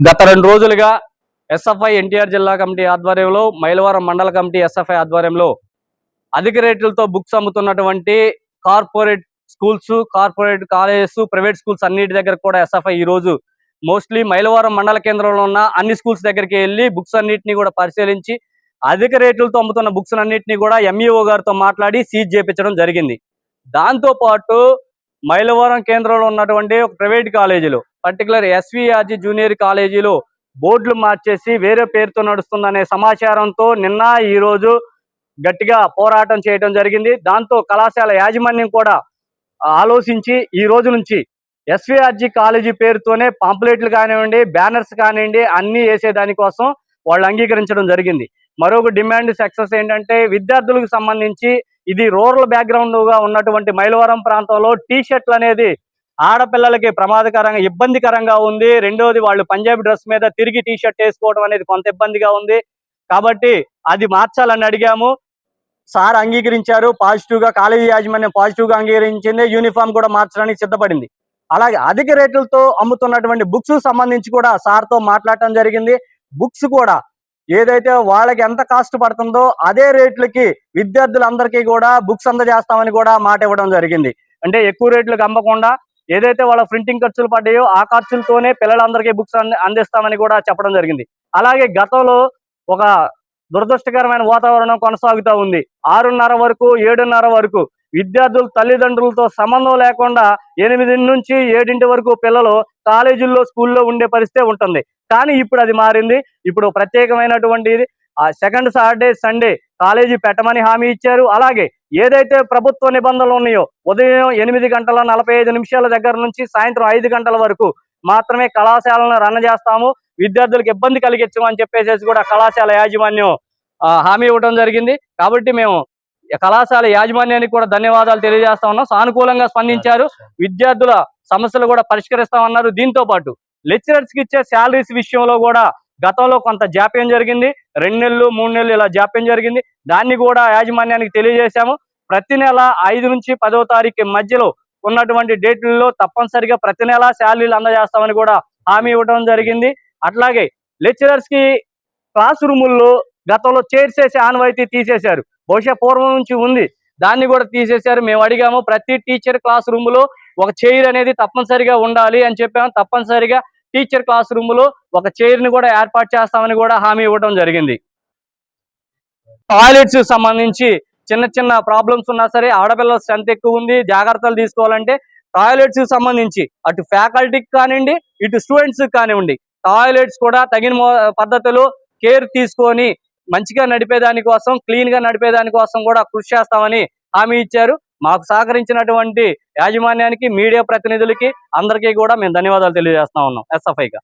గత 2 రోజులుగా ఎస్ఎఫ్ఐ ఎన్టీఆర్ జిల్లా కమిటీ ఆధ్వర్యంలో మైలవరం మండల కమిటీ ఎస్ఎఫ్ఐ ఆధ్వర్యంలో అధిక రేట్లతో బుక్స్ అమ్ముతున్నటువంటి corporate schools, corporate colleges, private schools అన్నిటి దగ్గర కూడా ఎస్ఎఫ్ఐ ఈ రోజు మోస్ట్లీ మైలవరం మండల కేంద్రంలో ఉన్న అన్ని స్కూల్స్ దగ్గరికి వెళ్ళి బుక్స్ అన్నిటిని కూడా పరిశీలించి అధిక రేట్లతో అమ్ముతున్న బుక్స్ అన్నిటిని కూడా ఎంఈఓ గారితో మాట్లాడి సీజ్ చేయించడం జరిగింది. దాంతో పాటు మైలవరం కేంద్రంలో ఉన్నటువంటి ఒక ప్రైవేట్ కాలేజీలో పర్టికులర్ ఎస్విఆర్జీ జూనియర్ కాలేజీలో బోర్డులు మార్చేసి వేరే పేరుతో నడుస్తుందనే సమాచారంతో నిన్న ఈ రోజు గట్టిగా పోరాటం చేయడం జరిగింది. దాంతో కళాశాల యాజమాన్యం కూడా ఆలోచించి ఈ రోజు నుంచి ఎస్విఆర్జీ కాలేజీ పేరుతోనే పాంప్లెట్లు కానివ్వండి, బ్యానర్స్ కానివ్వండి అన్ని వేసేదానికోసం వాళ్ళు అంగీకరించడం జరిగింది. మరొక డిమాండ్ సక్సెస్ ఏంటంటే విద్యార్థులకు సంబంధించి ఇది రూరల్ బ్యాక్గ్రౌండ్ గా ఉన్నటువంటి మైలవరం ప్రాంతంలో టీ షర్ట్లు అనేది ఆడపిల్లలకి ప్రమాదకరంగా ఇబ్బందికరంగా ఉంది. రెండోది వాళ్ళు పంజాబీ డ్రెస్ మీద తిరిగి టీ షర్ట్ వేసుకోవడం అనేది కొంత ఇబ్బందిగా ఉంది. కాబట్టి అది మార్చాలని అడిగాము. సార్ అంగీకరించారు పాజిటివ్ గా, కాలేజీ యాజమాన్యం పాజిటివ్ గా అంగీకరించింది. యూనిఫామ్ కూడా మార్చడానికి సిద్ధపడింది. అలాగే అధిక రేట్లతో అమ్ముతున్నటువంటి బుక్స్ సంబంధించి కూడా సార్తో మాట్లాడటం జరిగింది. బుక్స్ కూడా ఏదైతే వాళ్ళకి ఎంత కాస్ట్ పడుతుందో అదే రేట్లకి విద్యార్థులందరికీ కూడా బుక్స్ అందజేస్తామని కూడా మాట ఇవ్వడం జరిగింది. అంటే ఎక్కువ రేట్లకు అమ్మకుండా ఏదైతే వాళ్ళ ప్రింటింగ్ ఖర్చులు పడ్డాయో ఆ ఖర్చులతోనే పిల్లలందరికీ బుక్స్ అందిస్తామని కూడా చెప్పడం జరిగింది. అలాగే గతంలో ఒక దురదృష్టకరమైన వాతావరణం కొనసాగుతూ ఉంది. 6:30 వరకు 7:30 వరకు విద్యార్థులు తల్లిదండ్రులతో సంబంధం లేకుండా 8 నుంచి 7 వరకు పిల్లలు కాలేజీల్లో, స్కూల్లో ఉండే పరిస్థితి ఉంటుంది. కానీ ఇప్పుడు అది మారింది. ఇప్పుడు ప్రత్యేకమైనటువంటి సెకండ్ సాటర్డే, సండే కాలేజీ పెట్టమని హామీ ఇచ్చారు. అలాగే ఏదైతే ప్రభుత్వ నిబంధనలు ఉన్నాయో ఉదయం 8:45 దగ్గర నుంచి సాయంత్రం 5 గంటల వరకు మాత్రమే కళాశాలను రన్ చేస్తాము, విద్యార్థులకు ఇబ్బంది కలిగించమని చెప్పేసి కూడా కళాశాల యాజమాన్యం హామీ ఇవ్వడం జరిగింది. కాబట్టి మేము కళాశాల యాజమాన్యానికి కూడా ధన్యవాదాలు తెలియజేస్తా ఉన్నాం. సానుకూలంగా స్పందించారు. విద్యార్థుల సమస్యలు కూడా పరిష్కరిస్తామన్నారు. దీంతో పాటు లెక్చరర్స్ కి ఇచ్చే శాలరీస్ విషయంలో కూడా గతంలో కొంత జాప్యం జరిగింది. 2 నెలలు 3 నెలలు ఇలా జాప్యం జరిగింది. దాన్ని కూడా యాజమాన్యానికి తెలియజేశాము. ప్రతి నెల 5 నుంచి 10వ తారీఖు మధ్యలో ఉన్నటువంటి డేట్లలో తప్పనిసరిగా ప్రతి నెల శాలరీలు అందజేస్తామని కూడా హామీ ఇవ్వడం జరిగింది. అట్లాగే లెక్చరర్స్ కి క్లాస్ రూముల్లో గతంలో చైర్స్ వేసే ఆనవాయితీ తీసేశారు. బహుశా పూర్వం నుంచి ఉంది, దాన్ని కూడా తీసేశారు. మేము అడిగాము ప్రతి టీచర్ క్లాస్ రూమ్ లో ఒక చైర్ అనేది తప్పనిసరిగా ఉండాలి అని చెప్పాము. తప్పనిసరిగా టీచర్ క్లాస్ రూమ్ లో ఒక చైర్ ని కూడా ఏర్పాటు చేస్తామని కూడా హామీ ఇవ్వడం జరిగింది. టాయిలెట్స్ సంబంధించి చిన్న చిన్న ప్రాబ్లమ్స్ ఉన్నా సరే ఆడపిల్లల స్ట్రెంత్ ఎక్కువ ఉంది, జాగ్రత్తలు తీసుకోవాలంటే టాయిలెట్స్ సంబంధించి అటు ఫ్యాకల్టీకి కానివ్వండి, ఇటు స్టూడెంట్స్ కానివ్వండి టాయిలెట్స్ కూడా తగిన పద్ధతిలో కేర్ తీసుకొని మంచిగా నడిపేదాని కోసం, క్లీన్ గా నడిపేదాని కోసం కూడా కృషి చేస్తామని హామీ ఇచ్చారు. మాకు సహకరించినటువంటి యాజమాన్యానికి, మీడియా ప్రతినిధులకి అందరికీ కూడా మేము ధన్యవాదాలు తెలియజేస్తా ఉన్నాం ఎస్ఎఫ్ఐగా.